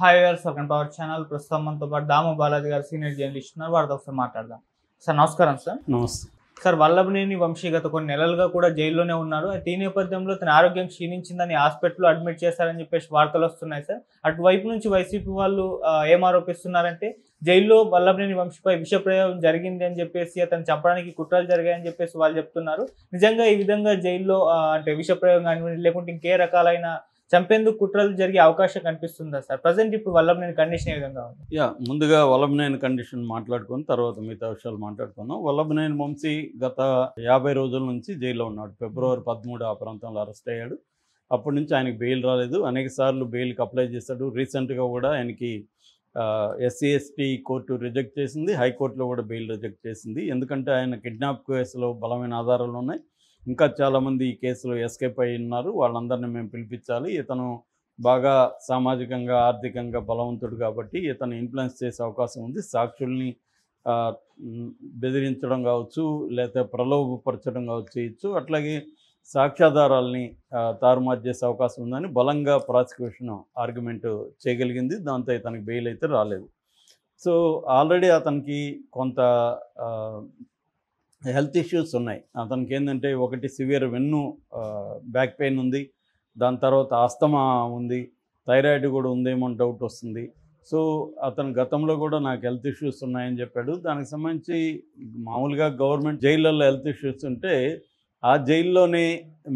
Hi viewers, welcome to our channel. ప్రస్తుతం మనతో పాటు దాము బాలాజీ గారు సీనియర్ జర్నలిస్ట్ ఉన్నారు. వారితో ఒకసారి మాట్లాడదాం. సార్ నమస్కారం. సార్ నమస్తే. సార్ వల్లభనేని వంశీ గత కొన్ని నెలలుగా కూడా జైల్లోనే ఉన్నారు. అయితే ఈ నేపథ్యంలో తన ఆరోగ్యం క్షీణించిందని హాస్పిటల్లో అడ్మిట్ చేశారని చెప్పేసి వార్తలు వస్తున్నాయి. సార్ అటువైపు నుంచి వైసీపీ వాళ్ళు ఏం ఆరోపిస్తున్నారంటే జైల్లో వల్లభనేని వంశీపై విషప్రయోగం జరిగింది అని చెప్పేసి అతను చెప్పడానికి కుట్రలు జరిగాయని చెప్పేసి వాళ్ళు చెప్తున్నారు. నిజంగా ఈ విధంగా జైల్లో అంటే విషప్రయోగం కానివ్వండి లేకుంటే ఇంకే రకాలైన చంపేందుకు కుట్రలు జరిగే అవకాశం కనిపిస్తుందా సార్? ప్రజెంట్ ఇప్పుడు వల్లభనేని కండిషన్ ఏ విధంగా ఉంది? ముందుగా వల్లభనేని కండిషన్ మాట్లాడుకొని తర్వాత మిగతా విషయాలు మాట్లాడుకుందాం. వల్లభనేని వంశీ గత 50 రోజుల నుంచి జైల్లో ఉన్నాడు. ఫిబ్రవరి 13 ఆ ప్రాంతంలో అరెస్ట్ అయ్యాడు. అప్పటి నుంచి ఆయనకి బెయిల్ రాలేదు. అనేక సార్లు బెయిల్కి అప్లై చేశాడు. రీసెంట్గా కూడా ఆయనకి ఎస్సీ ఎస్టీ కోర్టు రిజెక్ట్ చేసింది. హైకోర్టులో కూడా బెయిల్ రిజెక్ట్ చేసింది. ఎందుకంటే ఆయన కిడ్నాప్ కేసులో బలమైన ఆధారాలు ఉన్నాయి. ఇంకా చాలామంది ఈ కేసులో ఎస్కేప్ అయి ఉన్నారు. వాళ్ళందరినీ మేము పిలిపించాలి. ఇతను బాగా సామాజికంగా ఆర్థికంగా బలవంతుడు కాబట్టి ఇతను ఇన్ఫ్లుయెన్స్ చేసే అవకాశం ఉంది. సాక్షుల్ని బెదిరించడం కావచ్చు, లేకపోతే ప్రలోభపరచడం కావచ్చు చేయొచ్చు. అట్లాగే సాక్ష్యాధారాలని తారుమారు చేసే అవకాశం ఉందని బలంగా ప్రాసిక్యూషన్ ఆర్గ్యుమెంట్ చేయగలిగింది. దాంతో ఇతనికి బెయిల్ అయితే రాలేదు. సో ఆల్రెడీ అతనికి కొంత హెల్త్ ఇష్యూస్ ఉన్నాయి. అతనికి ఏంటంటే ఒకటి సివియర్ బ్యాక్ పెయిన్ ఉంది. దాని తర్వాత ఆస్తమా ఉంది. థైరాయిడ్ కూడా ఉందేమో డౌట్ వస్తుంది. సో అతను గతంలో కూడా నాకు హెల్త్ ఇష్యూస్ ఉన్నాయని చెప్పాడు. దానికి సంబంధించి మామూలుగా గవర్నమెంట్ జైళ్ళల్లో హెల్త్ ఇష్యూస్ ఉంటే ఆ జైల్లోనే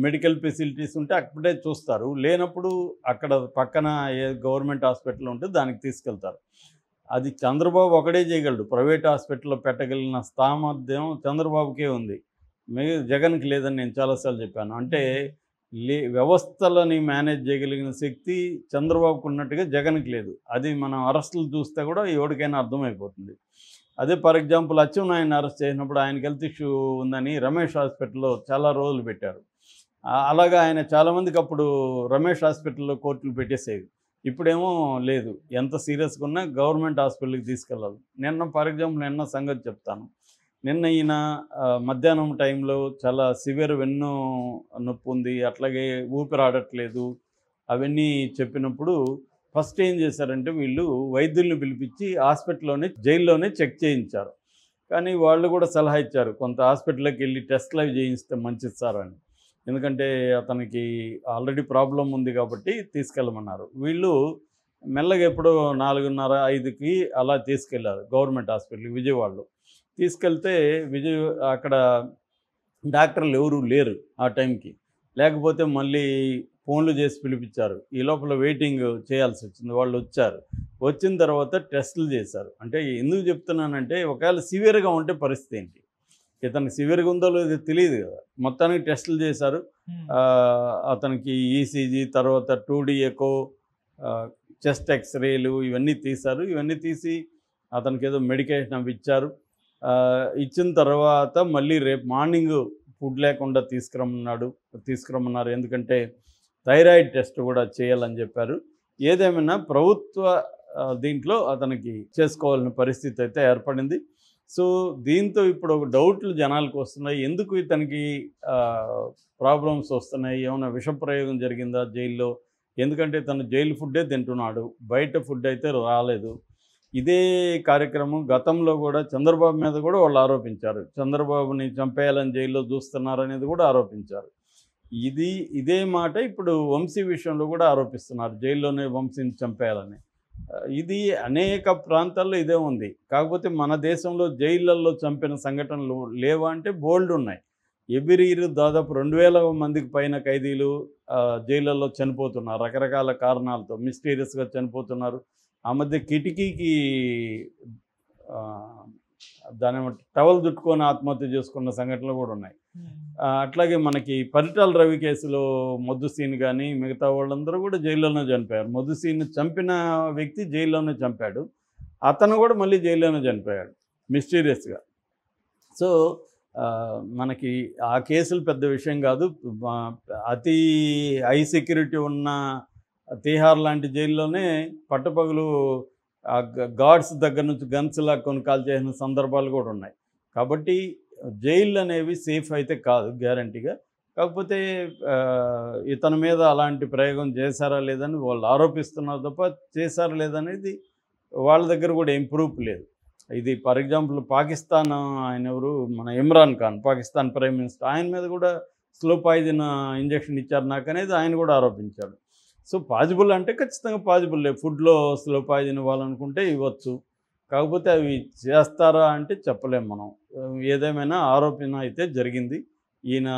మెడికల్ ఫెసిలిటీస్ ఉంటే అక్కడే చూస్తారు. లేనప్పుడు అక్కడ పక్కన ఏ గవర్నమెంట్ హాస్పిటల్ ఉంటే దానికి తీసుకెళ్తారు. అది చంద్రబాబు ఒకడే చేయగలడు. ప్రైవేట్ హాస్పిటల్లో పెట్టగలిగిన సామర్థ్యం చంద్రబాబుకే ఉంది. జగన్కి లేదని నేను చాలాసార్లు చెప్పాను. అంటే వ్యవస్థలని మేనేజ్ చేయగలిగిన శక్తి చంద్రబాబుకు ఉన్నట్టుగా జగన్కి లేదు. అది మనం అరెస్టులు చూస్తే కూడా ఎవరికైనా అర్థమైపోతుంది. అదే ఫర్ ఎగ్జాంపుల్ అచ్చెన్నాయుడిని అరెస్ట్ చేసినప్పుడు ఆయనకి హెల్త్ ఇష్యూ ఉందని రమేష్ హాస్పిటల్లో చాలా రోజులు పెట్టారు. అలాగా ఆయన చాలామందికి అప్పుడు రమేష్ హాస్పిటల్లో కోర్టులు పెట్టేసేవి. ఇప్పుడేమో లేదు. ఎంత సీరియస్గా ఉన్నా గవర్నమెంట్ హాస్పిటల్కి తీసుకెళ్ళాలి. ఫర్ ఎగ్జాంపుల్ నిన్న సంగతి చెప్తాను. నిన్న ఈయన మధ్యాహ్నం టైంలో చాలా సివియర్ నొప్పి ఉంది, అట్లాగే ఊపిరాడట్లేదు అవన్నీ చెప్పినప్పుడు ఫస్ట్ ఏం చేశారంటే వీళ్ళు వైద్యుల్ని పిలిపించి జైల్లోనే చెక్ చేయించారు. కానీ వాళ్ళు కూడా సలహా ఇచ్చారు, కొంత హాస్పిటల్కి వెళ్ళి టెస్ట్లు అవి చేయిస్తే మంచిది సార్ అని. ఎందుకంటే అతనికి ఆల్రెడీ ప్రాబ్లం ఉంది కాబట్టి తీసుకెళ్ళమన్నారు. వీళ్ళు మెల్లగా ఎప్పుడో 4:30, 5కి అలా తీసుకెళ్లారు గవర్నమెంట్ హాస్పిటల్కి విజయవాడలో. తీసుకెళ్తే అక్కడ డాక్టర్లు ఎవరు లేరు ఆ టైంకి. లేకపోతే మళ్ళీ ఫోన్లు చేసి పిలిపించారు. ఈ లోపల వెయిటింగ్ చేయాల్సి వచ్చింది. వాళ్ళు వచ్చారు. వచ్చిన తర్వాత టెస్టులు చేశారు. అంటే ఎందుకు చెప్తున్నానంటే ఒకవేళ సివియర్గా ఉంటే పరిస్థితి ఏంటి, ఇతనికి సివియర్గా ఉందో లేదో తెలియదు కదా. మొత్తానికి టెస్టులు చేశారు. అతనికి ఈసీజీ, తర్వాత 2D ఎకో, చెస్ట్ ఎక్స్రేలు ఇవన్నీ తీశారు. ఇవన్నీ తీసి అతనికి ఏదో మెడికేషన్ అవి ఇచ్చారు. ఇచ్చిన తర్వాత మళ్ళీ రేపు మార్నింగ్ ఫుడ్ లేకుండా తీసుకురమ్మన్నారు. ఎందుకంటే థైరాయిడ్ టెస్ట్ కూడా చేయాలని చెప్పారు. ఏదేమైనా ప్రభుత్వ దీంట్లో అతనికి చేసుకోవాలని పరిస్థితి అయితే ఏర్పడింది. సో దీంతో ఇప్పుడు ఒక డౌట్లు జనాలకు వస్తున్నాయి. ఎందుకు ఇతనికి ప్రాబ్లమ్స్ వస్తున్నాయి, ఏమైనా విషప్రయోగం జరిగిందా జైల్లో? ఎందుకంటే తను జైలు ఫుడ్డే తింటున్నాడు, బయట ఫుడ్ అయితే రాలేదు. ఇదే కార్యక్రమం గతంలో కూడా చంద్రబాబు మీద కూడా వాళ్ళు ఆరోపించారు. చంద్రబాబుని చంపేయాలని జైల్లో చూస్తున్నారనేది కూడా ఆరోపించారు. ఇదే మాట ఇప్పుడు వంశీ విషయంలో కూడా ఆరోపిస్తున్నారు, జైల్లోనే వంశీని చంపేయాలని. ఇది అనేక ప్రాంతాల్లో ఇదే ఉంది. కాకపోతే మన దేశంలో జైళ్ళల్లో చంపిన సంఘటనలు లేవా అంటే బోల్డ్ ఉన్నాయి. ఎవ్రీ ఇయర్ దాదాపు 2000 మందికి పైన ఖైదీలు జైళ్ళల్లో చనిపోతున్నారు. రకరకాల కారణాలతో మిస్టీరియస్గా చనిపోతున్నారు. ఆ మధ్య కిటికీకి దాని టవల్ చుట్టుకొని ఆత్మహత్య చేసుకున్న సంఘటనలు కూడా ఉన్నాయి. అట్లాగే మనకి పరిటాల రవి కేసులో మొద్దుసీన్ కానీ మిగతా వాళ్ళందరూ కూడా జైల్లోనే చనిపోయారు. మొద్దుసీన్ చంపిన వ్యక్తి జైల్లోనే చంపాడు. అతను కూడా మళ్ళీ జైల్లోనే చనిపోయాడు మిస్టీరియస్గా. సో మనకి ఆ కేసులు పెద్ద విషయం కాదు. అతి హై సెక్యూరిటీ ఉన్న తీహార్ లాంటి జైల్లోనే పట్టపగలు గార్డ్స్ దగ్గర నుంచి గన్స్ లాక్కొని కాల్ చేసిన సందర్భాలు కూడా ఉన్నాయి. కాబట్టి జైళ్ళు అనేవి సేఫ్ అయితే కాదు గ్యారంటీగా. కాకపోతే ఇతని మీద అలాంటి ప్రయోగం చేశారా లేదని వాళ్ళు ఆరోపిస్తున్నారు తప్ప చేశారా లేదనేది వాళ్ళ దగ్గర కూడా ఏం ప్రూఫ్ లేదు. ఇది ఫర్ ఎగ్జాంపుల్ పాకిస్తాన్ ఆయన ఎవరు మన ఇమ్రాన్ ఖాన్, పాకిస్తాన్ ప్రైమ్ మినిస్టర్, ఆయన మీద కూడా స్లో పాయిజన్ ఇంజెక్షన్ ఇచ్చారు నాకు అనేది ఆయన కూడా ఆరోపించాడు. సో పాజిబుల్ అంటే ఖచ్చితంగా పాజిబుల్ లేదు. ఫుడ్లో స్లో పాయిజన్ ఇవ్వాలనుకుంటే ఇవ్వచ్చు. కాకపోతే అవి చేస్తారా అంటే చెప్పలేము మనం. ఏదేమైనా ఆరోపణ అయితే జరిగింది. ఈయన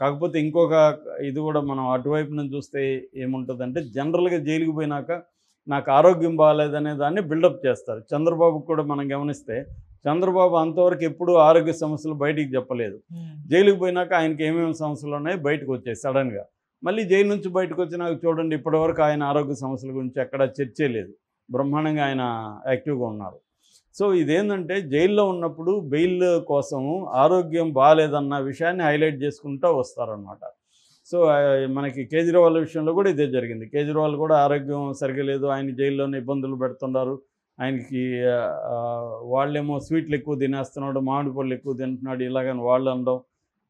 కాకపోతే ఇంకొక ఇది కూడా మనం అటువైపు నుంచి చూస్తే ఏముంటుందంటే జనరల్గా జైలుకి పోయినాక నాకు ఆరోగ్యం బాగాలేదనే దాన్ని బిల్డప్ చేస్తారు. చంద్రబాబుకు కూడా మనం గమనిస్తే చంద్రబాబు అంతవరకు ఎప్పుడూ ఆరోగ్య సమస్యలు బయటికి చెప్పలేదు. జైలుకి పోయినాక ఆయనకి ఏమేమి సమస్యలు ఉన్నాయో బయటకు వచ్చాయి సడన్గా. మళ్ళీ జైలు నుంచి బయటకు వచ్చినాక చూడండి ఇప్పటివరకు ఆయన ఆరోగ్య సమస్యల గురించి ఎక్కడా చర్చే లేదు. బ్రహ్మాండంగా ఆయన యాక్టివ్గా ఉన్నారు. సో ఇదేంటంటే జైల్లో ఉన్నప్పుడు బెయిల్ కోసము ఆరోగ్యం బాగాలేదన్న విషయాన్ని హైలైట్ చేసుకుంటూ వస్తారనమాట. సో మనకి కేజ్రీవాల్ విషయంలో కూడా ఇదే జరిగింది. కేజ్రీవాల్ కూడా ఆరోగ్యం సరిగా లేదు, ఆయన జైల్లోనే ఇబ్బందులు పెడుతున్నారు, ఆయనకి వాళ్ళేమో స్వీట్లు ఎక్కువ తినేస్తున్నాడు, మామిడి పళ్ళు ఎక్కువ తింటున్నాడు ఇలాగని వాళ్ళు అనడం,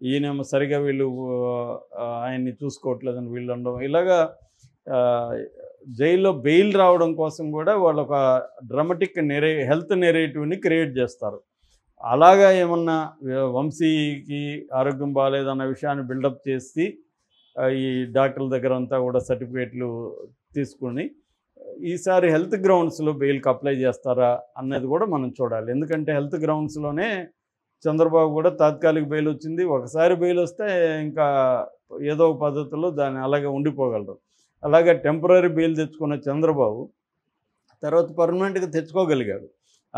ఈయనేమో సరిగా వీళ్ళు ఆయన్ని చూసుకోవట్లేదని వీళ్ళు అనడం, ఇలాగా జైల్లో బెయిల్ రావడం కోసం కూడా వాళ్ళు ఒక డ్రామాటిక్ హెల్త్ నెరేటివ్ని క్రియేట్ చేస్తారు. అలాగా ఏమన్నా వంశీకి ఆరోగ్యం బాగాలేదన్న విషయాన్ని బిల్డప్ చేసి ఈ డాక్టర్ల దగ్గర అంతా కూడా సర్టిఫికేట్లు తీసుకుని ఈసారి హెల్త్ గ్రౌండ్స్లో బెయిల్కి అప్లై చేస్తారా అన్నది కూడా మనం చూడాలి. ఎందుకంటే హెల్త్ గ్రౌండ్స్లోనే చంద్రబాబు కూడా తాత్కాలిక బెయిల్ వచ్చింది. ఒకసారి బెయిల్ వస్తే ఇంకా ఏదో ఒక పద్ధతిలో దాన్ని అలాగే ఉండిపోగలరు. అలాగే టెంపరీ బెయిల్ తెచ్చుకున్న చంద్రబాబు తర్వాత పర్మనెంట్గా తెచ్చుకోగలిగాడు.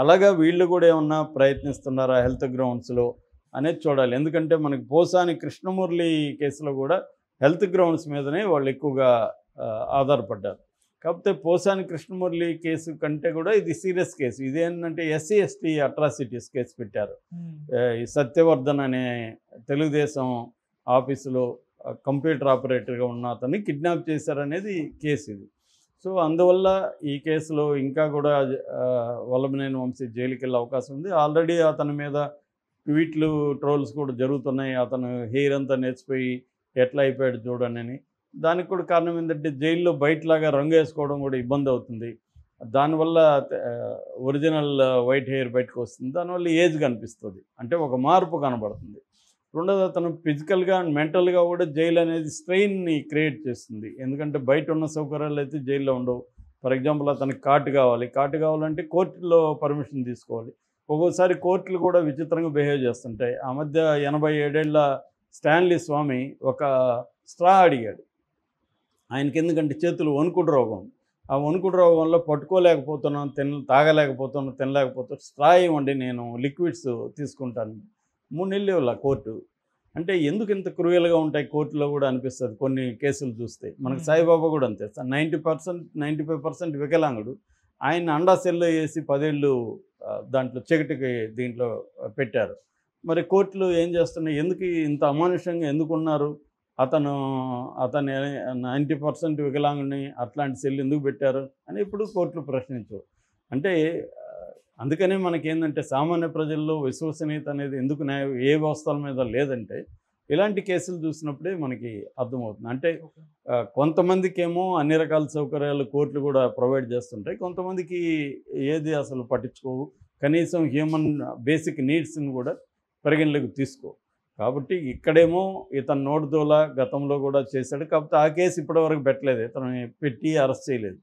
అలాగా వీళ్ళు కూడా ఏమన్నా ప్రయత్నిస్తున్నారా హెల్త్ గ్రౌండ్స్లో అనేది చూడాలి. ఎందుకంటే మనకి పోసాని కృష్ణమురళి కేసులో కూడా హెల్త్ గ్రౌండ్స్ మీదనే వాళ్ళు ఎక్కువగా ఆధారపడ్డారు. కాకపోతే పోసాని కృష్ణమురళి కేసు కంటే కూడా ఇది సీరియస్ కేసు. ఇదేంటంటే ఎస్సీ ఎస్టీ అట్రాసిటీస్ కేసు పెట్టారు. ఈ సత్యవర్ధన్ అనే తెలుగుదేశం ఆఫీసులో కంప్యూటర్ ఆపరేటర్గా ఉన్న అతన్ని కిడ్నాప్ చేశారనేది కేసు ఇది. సో అందువల్ల ఈ కేసులో ఇంకా కూడా వల్లభనేని వంశీ జైలుకి వెళ్ళే అవకాశం ఉంది. ఆల్రెడీ అతని మీద ట్వీట్లు ట్రోల్స్ కూడా జరుగుతున్నాయి. అతను హెయిర్ అంతా నేర్చిపోయి ఎట్లా అయిపోయాడు చూడనని. దానికి కూడా కారణం ఏంటంటే జైల్లో బయటలాగా రంగు వేసుకోవడం కూడా ఇబ్బంది అవుతుంది. దానివల్ల ఒరిజినల్ వైట్ హెయిర్ బయటకు వస్తుంది. దానివల్ల ఏజ్ కనిపిస్తుంది, అంటే ఒక మార్పు కనబడుతుంది. రెండోది అతను ఫిజికల్గా అండ్ మెంటల్గా కూడా జైలు అనేది స్ట్రెయిన్ని క్రియేట్ చేస్తుంది. ఎందుకంటే బయట ఉన్న సౌకర్యాలు అయితే జైల్లో ఉండవు. ఫర్ ఎగ్జాంపుల్ అతనికి కార్డు కావాలంటే కోర్టులో పర్మిషన్ తీసుకోవాలి. ఒక్కోసారి కోర్టులు కూడా విచిత్రంగా బిహేవ్ చేస్తుంటాయి. ఆ మధ్య 87 ఏళ్ల స్టాన్లీ స్వామి ఒక స్ట్రా అడిగాడు. ఆయనకి ఎందుకంటే చేతులు వణుకుడు రోగం. ఆ వణుకుడు రోగం వల్ల పట్టుకోలేకపోతున్నాను, తినలేకపోతున్నాను, స్ట్రా ఇవ్వండి నేను లిక్విడ్స్ తీసుకుంటాను. 3 నెలలు ఇవ్వాల కోర్టు. అంటే ఎందుకు ఇంత క్రూయల్గా ఉంటాయి కోర్టులో కూడా అనిపిస్తుంది కొన్ని కేసులు చూస్తే. మనకు సాయిబాబా కూడా అంతే, 95% వికలాంగుడు. ఆయన అండా సెల్లో వేసి 10 ఏళ్ళు దాంట్లో చీకటికి దీంట్లో పెట్టారు. మరి కోర్టులు ఏం చేస్తున్నాయి, ఎందుకు ఇంత అమానుషంగా ఎందుకున్నారు, అతను 90% వికలాంగుని అట్లాంటి సెల్ ఎందుకు పెట్టారు అని ఇప్పుడు కోర్టులు ప్రశ్నించవు. అంటే అందుకనే మనకేందంటే సామాన్య ప్రజల్లో విశ్వసనీయత అనేది ఎందుకు ఏ వ్యవస్థల మీద లేదంటే ఇలాంటి కేసులు చూసినప్పుడే మనకి అర్థమవుతుంది. అంటే కొంతమందికేమో అన్ని రకాల సౌకర్యాలు కోర్టులు కూడా ప్రొవైడ్ చేస్తుంటాయి, కొంతమందికి ఏది అసలు పట్టించుకోవు, కనీసం హ్యూమన్ బేసిక్ నీడ్స్ని కూడా పరిగణలోకి తీసుకో. కాబట్టి ఇక్కడేమో ఇతను నోటుదోల గతంలో కూడా చేశాడు. కాకపోతే ఆ కేసు ఇప్పటివరకు పెట్టలేదు, ఇతను పెట్టి అరెస్ట్ చేయలేదు.